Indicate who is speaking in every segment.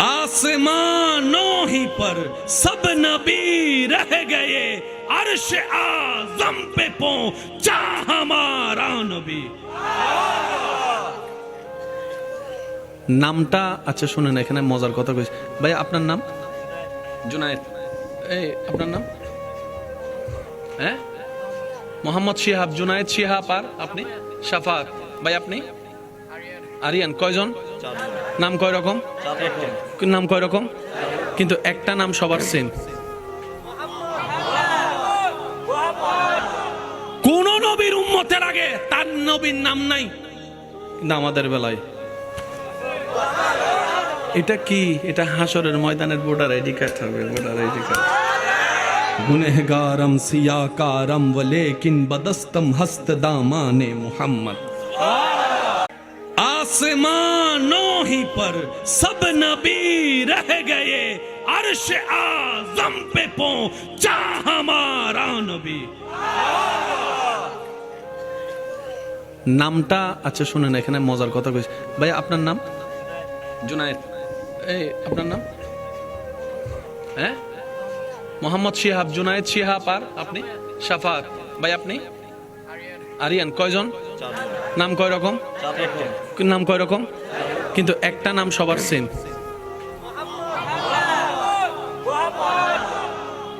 Speaker 1: आसमानों ही पर सब नबी रह गए, अर्श आजम पे पहुंचा हमारा नबी। নামটা আচ্ছা শুনেন, এখানে মজার কথা কইছি ভাই। আপনার নাম? জুনায়েদ। এই আপনার নাম? হ্যাঁ, মোহাম্মদ শিহাব। জুনায়েদ শিহাব। আর আপনি? শাফাত ভাই। আপনি? আরিয়ান। কয়জন? নাম কয় রকম? নাম কয় রকম? কিন্তু একটা নাম সবার সেম। কোন নবীর উম্মতের আগে তার নবীর নাম নাই, কিন্তু আমাদের বেলায় এটা কি? এটা হাসরের ময়দানের ভোটার আইডি কার্ড হবে, ভোটার আইডি কার্ড। গুনেহগারম সিয়াকারম ওয়ালেকিন বদস্তম হস্ত দামানে মুহাম্মদ। आसमानों ही पर सब नबी रह गए, अर्श आजम पे पहुंचा हमारा नबी। নামটা আচ্ছা শুনেন, এখানে মজার কথা কইছি ভাই। আপনার নাম? জুনায়েদ। এই আপনার নাম? হ্যাঁ, মোহাম্মদ শিহাব। জুনায়েদ শিহাব। আর আপনি? শাফাত ভাই। আপনি? আরিয়ান। কয়জন? নাম কয় রকম? নাম কয় রকম? কিন্তু একটা নাম সবার সেম।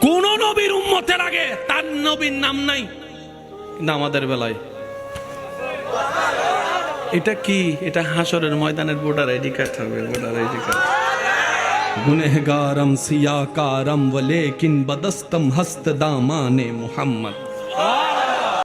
Speaker 1: কোন নবীর উম্মতের আগে তার নবীর নাম নাই, কিন্তু আমাদের বেলায় এটা কি? এটা হাসরের ময়দানের ভোটার আইডি কার্ড হবে, ভোটার আইডি কার্ড। গুনেহগারম সিয়াকারম ওয়ালেকিন বদস্তম হস্ত দামানে মুহাম্মদ।